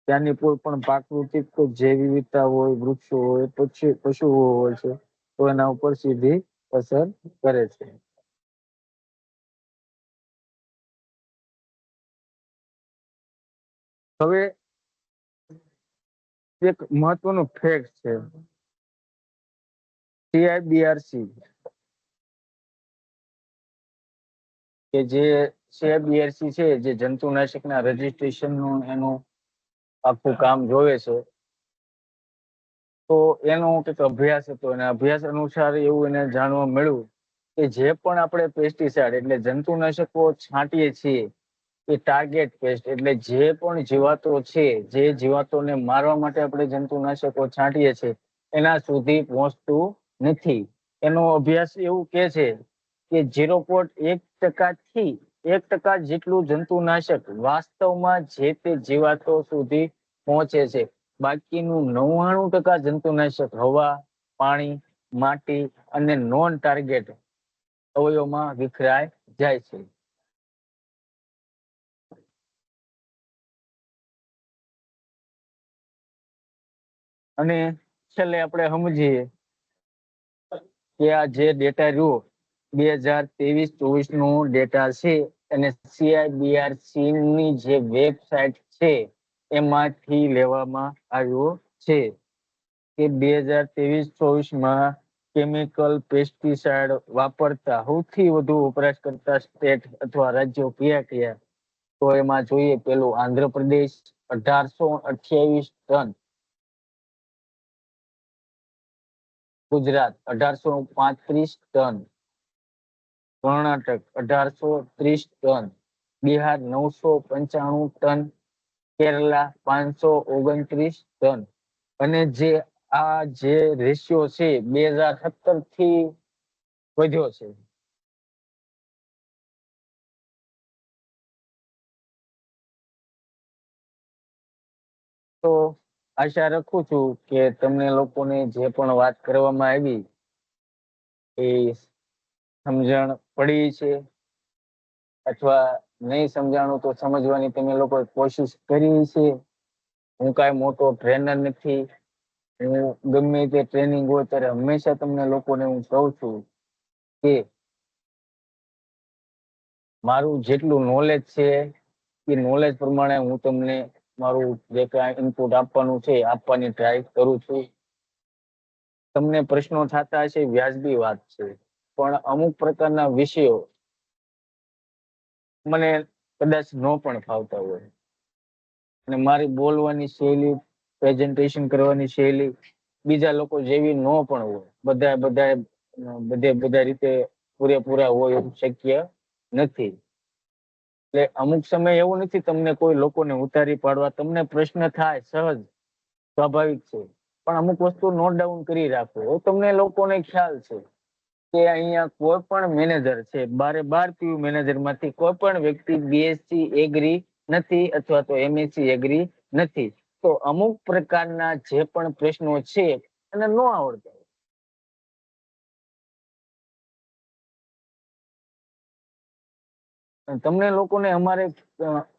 ત્યાંની કોઈ પણ પ્રાકૃતિક જૈવ વિવિધતા હોય, વૃક્ષો હોય, પશુઓ હોય છે, તો એના ઉપર સીધી અસર કરે છે. હવે એક મહત્વનું ફેક્ટ છે, CIBRC કે જે CIBRC છે, જે જંતુનાશકના રજીસ્ટ્રેશનનું એનું આખું કામ જોવે છે, તો એનો કંઈક અભ્યાસ હતો અને અભ્યાસ અનુસાર એવું એને જાણવા મળ્યું કે જે પણ આપણે પેસ્ટિસાઇડ એટલે જંતુનાશકો છાંટીએ છીએ એ ટાર્ગેટ પેસ્ટ એટલે જે પણ જીવાતો છે, જે જીવાતોને મારવા માટે આપણે જંતુનાશકો છાંટીએ છીએ એના સુધી પહોંચતું નથી. એનો અભ્યાસ એવું કે છે કે 0.1% થી 1% જેટલું જંતુનાશક વાસ્તવમાં જે તે જીવાતો સુધી પહોંચે છે. બાકીનું 99% જંતુનાશક હવા, પાણી, માટી અને નોન ટાર્ગેટ અવયવોમાં વિખરાય જાય છે. અને છેલ્લે આપણે સમજીએ કે આ જે ડેટા રહ્યો 2023-24 નો ડેટા છે અને CIBRC ની જે વેબસાઇટ છે એમાંથી લેવામાં આવ્યો છે કે 2023-24 માં કેમિકલ પેસ્ટિસાઇડ વાપરતા સૌથી વધુ વપરાશ કરતા સ્ટેટ અથવા રાજ્યો કયા? તો એમાં જોઈએ પેલું Andhra Pradesh 1828 ton, Gujarat 1835 ton, Karnataka 1830 ton, Bihar 995 ton, Kerala 529 ton. અને જે આ જે રેશિયો છે 2017 થી વધ્યો છે. તો આશા રાખું છું કે તમને લોકોને જે પણ વાત કરવામાં આવી એ સમજણ પડી છે, અથવા નહીં સમજાણું તો સમજવાની તમે લોકો કોશિશ કરી છે. હું કાંઈ મોટો ટ્રેનર નથી. હું ગમે તે ટ્રેનિંગ હોય ત્યારે હંમેશા તમને લોકોને હું કહું છું કે મારું જેટલું નોલેજ છે એ નોલેજ પ્રમાણે હું તમને મારું જે કાંઈ ઇનપુટ આપવાનું છે આપવાની ટ્રાય કરું છું. તમને પ્રશ્નો થતા હશે, વ્યાજબી વાત છે, પણ અમુક પ્રકારના વિષયો મને કદાચ ન પણ ફાવતા હોય અને મારી બોલવાની શૈલી, પ્રેઝન્ટેશન કરવાની શૈલી બીજા લોકો જેવી ન પણ હોય. બધા રીતે પૂરેપૂરા હોય એવું શક્ય નથી. એટલે અમુક સમય એવું નથી તમને કોઈ લોકોને ઉતારી પાડવા, તમને પ્રશ્ન થાય સહજ, સ્વાભાવિક છે, પણ અમુક વસ્તુ નોટ ડાઉન કરી રાખો. એવું તમને લોકોને ખ્યાલ છે કે અહીંયા કોઈ પણ મેનેજર છે, 12 PU મેનેજર માંથી કોઈ પણ વ્યક્તિ BSc એગ્રી નથી અથવા તો MSc એગ્રી નથી. તો અમુક પ્રકારના જે પણ પ્રશ્નો છે એને ન આવડતા, તમને લોકોને અમારે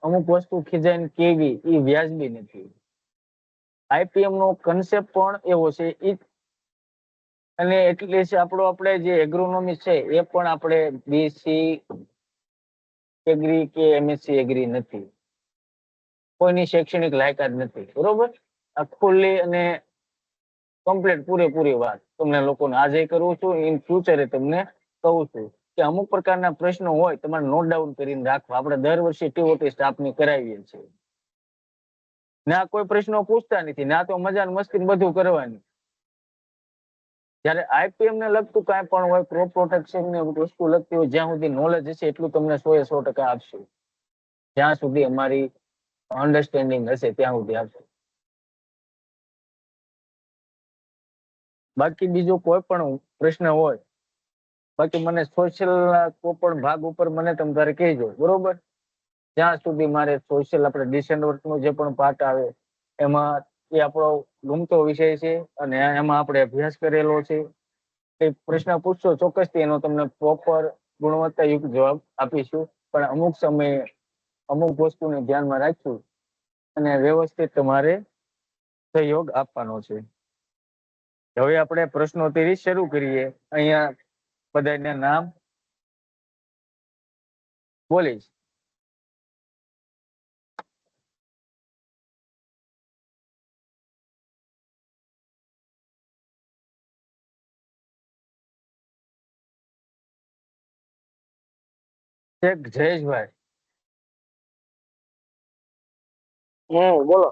અમુક વસ્તુ ખીજાઈને કેવી એ વ્યાજબી નથી. IPM નો કન્સેપ્ટ પણ એવો છે અને એટલે આપણે જે એગ્રોનોમી છે એ પણ આપણે BSc એગ્રી કે MSc એગ્રી નથી. કોઈની શૈક્ષણિક લાયકાત નથી. બરોબર? આ ખુલ્લી અને કમ્પ્લીટ પૂરેપૂરી વાત તમને લોકોને આજે કરું છું, ઇન ફ્યુચરે તમને કહું છું કે અમુક પ્રકારના પ્રશ્નો હોય તમારે નોટ ડાઉન કરીને રાખવા. આપણે દર વર્ષે TOT સ્ટાફની કરાવીએ છીએ. ના કોઈ પ્રશ્નો પૂછતા નથી, ના તો મજા મસ્તી બધું કરવાની. જયારે IPM ને લગતું કાંઈ પણ હોય, ક્રોપ પ્રોટેક્શન ની વસ્તુ લગતી હોય, જ્યાં સુધી નોલેજ હશે એટલું તમને 100% આપશું. જ્યાં સુધી અમારી અન્ડરસ્ટેન્ડિંગ હશે ત્યાં સુધી આપશું. બાકી બીજો કોઈ પણ પ્રશ્ન હોય, બાકી મને સોશિયલ કોઈ પણ ભાગ ઉપર મને તમારે કહેજો. બરોબર? જ્યાં સુધી મારે સોશિયલ આપણે ડિસેન્ડવર્ક નો જે પણ પાર્ટ આવે એમાં એ આપણો ગમતો વિષય છે અને એમાં આપણે અભ્યાસ કરેલો છે. એ પ્રશ્ન પૂછશો ચોક્કસથી એનો તમને પ્રોપર ગુણવત્તાયુક્ત જવાબ આપીશું. પણ અમુક સમયે અમુક વસ્તુને ધ્યાનમાં રાખશું અને વ્યવસ્થિત તમારે સહયોગ આપવાનો છે. હવે આપણે પ્રશ્નોત્તરી શરૂ કરીએ. અહીંયા બધાના નામ બોલીશ. શેખ જયેશભાઈ. બોલો.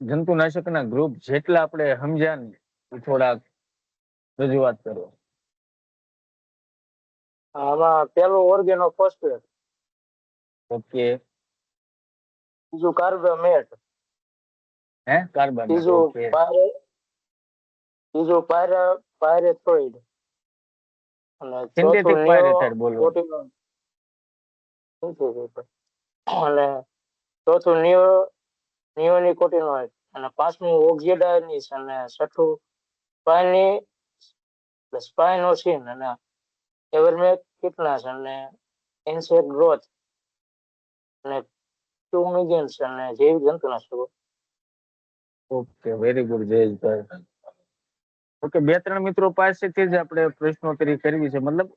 જંતુનાશકના ગ્રુપ જેટલા આપણે સમજ્યા ને એ થોડાક રજૂઆત કરો. આમાં પેલું ઓર્ગેનો ફોસ્ફેટ, ઓકે. બીજું કાર્બામેટ, કાર્બન, ત્રીજું ઓકે. ત્રીજું પાયરેથ્રોઇડ અને સિન્થેટિક પાયરેથ્રોઇડ બોલો. અને ચોથું નિયોનિકોટિનોઇડ અને પાંચમું ઓક્ઝિડાઇઝ અને છઠ્ઠું સ્પાઇનોસિન અને એવરમેક કીટનાશક અને ઇન્સેક્ટ ગ્રોથ અને ફ્યુમિગેન્ટ્સ અને જૈવિક જંતુનાશકો. ઓકે, વેરી ગુડ જયેશભાઈ. ઓકે, 2-3 મિત્રો પાસેથી જ આપણે પ્રશ્નોત્તરી કરવી છે. મતલબ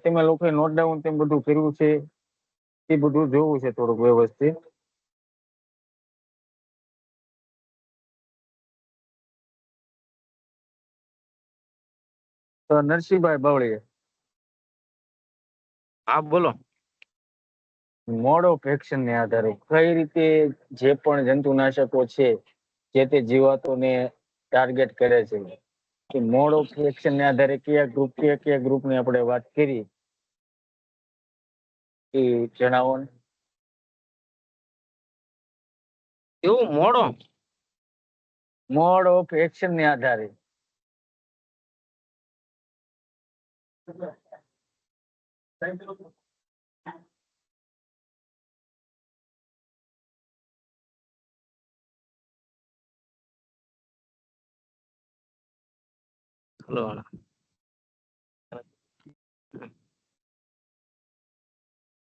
તમે લોકોએ નોટ ડાઉન તેમ બધું કર્યું છે એ બધું જોવું છે થોડુંક વ્યવસ્થિત. તો નરસિંહભાઈ બાવળીએ. હા બોલો. મોડ ઓફ એક્શન ને આધારે કઈ રીતે જે પણ જંતુનાશકો છે જે તે જીવાતોને ટાર્ગેટ કરે છે, કે મોડ ઓફ એક્શન ને આધારે કયા ગ્રુપની આપણે વાત કરી એ જણાવો ને. એવું મોડ ઓફ એક્શન ને આધારે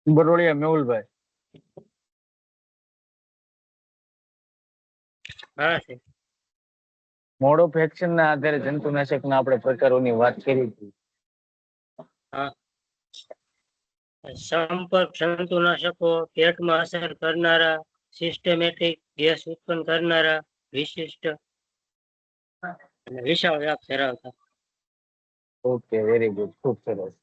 બરોડિયા મેહુલભાઈ. મોડ ઓફ એક્શન ના આધારે જંતુનાશકના આપણે પ્રકારોની વાત કરી હતી. સંપર્ક જંતુનાશકો, પેટમાં અસર કરનારા, સિસ્ટમેટિક, ગેસ ઉત્પન્ન કરનારા, વિશિષ્ટ અને વિશાળ વ્યાપ ધરાવતા. ઓકે, વેરી ગુડ, ખૂબ સરસ.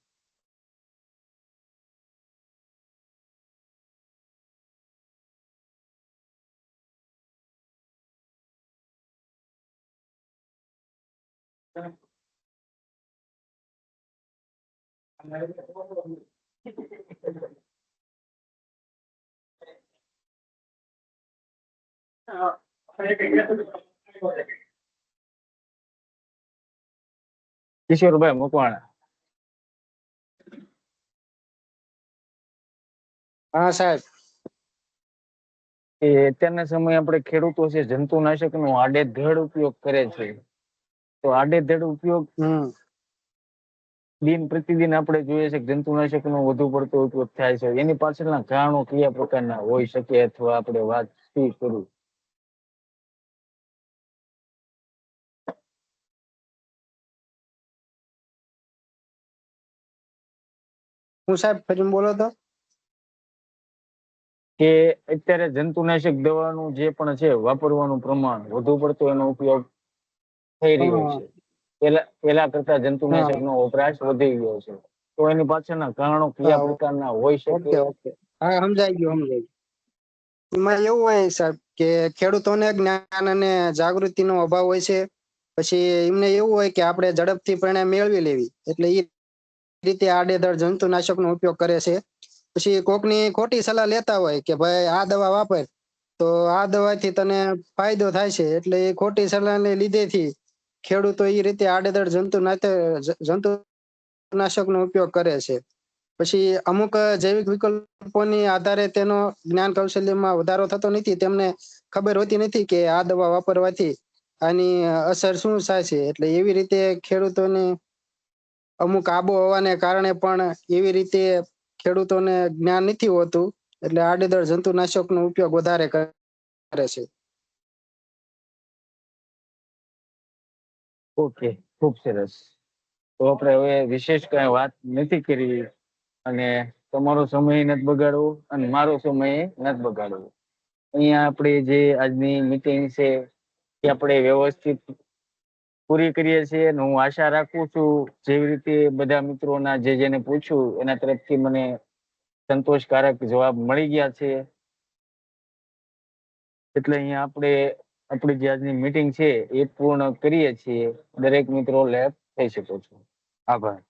કિશોરભાઈ મકવાણા. હા સાહેબ. એ અત્યારના સમયે આપણે ખેડૂતો છે જંતુનાશકનો આડેધડ ઉપયોગ કરે છે. તો આડેધડ ઉપયોગ દિન પ્રતિદિન આપણે જોઈએ છે કે જંતુનાશકનો વધુ પડતો ઉપયોગ થાય છે. એની પાછળના કારણો કયા પ્રકારના હોઈ શકે અથવા આપણે વાત શી કરું? હું સાહેબ ફરી બોલો તો. કે અત્યારે જંતુનાશક દવાનું જે પણ છે વાપરવાનું પ્રમાણ વધુ પડતો એનો ઉપયોગ થઈ રહ્યો છે. પેલા કરતા જંતુનાશકનો વપરાશ વધી ગયો છે. તો એની પાછળના કારણો કયા પ્રકારના હોઈ શકે? ઓકે. હા, સમજાઈ ગયું. એમાં એવું હોય સાહેબ કે ખેડૂતોને જ્ઞાન અને જાગૃતિનો અભાવ હોય છે. પછી એમને એવું હોય કે આપણે ઝડપથી પરિણામ મેળવી લેવી, એટલે એ રીતે આડેધડ જંતુનાશકનો ઉપયોગ કરે છે. પછી કોકની ખોટી સલાહ લેતા હોય કે ભાઈ આ દવા વાપર તો આ દવાથી તને ફાયદો થાય છે, એટલે એ ખોટી સલાહને લીધેથી ખેડૂતો એ રીતે આડેધડ જંતુનાશકનો ઉપયોગ કરે છે. પછી અમુક જૈવિક વિકલ્પોની આધારે તેનો જ્ઞાન કૌશલ્યમાં વધારો થતો નથી. તેમને ખબર હોતી નથી કે આ દવા વાપરવાથી આની અસર શું થાય છે. એટલે એવી રીતે ખેડૂતોને અમુક આબોહવાને કારણે પણ એવી રીતે ખેડૂતોને જ્ઞાન નથી હોતું એટલે આડેધડ જંતુનાશકનો ઉપયોગ વધારે કરે છે. ઓકે, ખૂબ સરસ. તો આપણે હવે વિશેષ કઈ વાત નથી કરી અને તમારો સમય નથી બગાડવો અને મારો સમય નથી બગાડવો. અહીંયા આપણે જે આજની મીટિંગ છે એ આપણે વ્યવસ્થિત પૂરી કરીએ છીએ અને હું આશા રાખું છું જેવી રીતે બધા મિત્રોના જેને પૂછ્યું એના તરફથી મને સંતોષકારક જવાબ મળી ગયા છે. એટલે અહીંયા આપણે આપણી જે આજની મીટિંગ છે એ પૂર્ણ કરીએ છીએ. દરેક મિત્રો લેબ થઈ શકો છો. આભાર.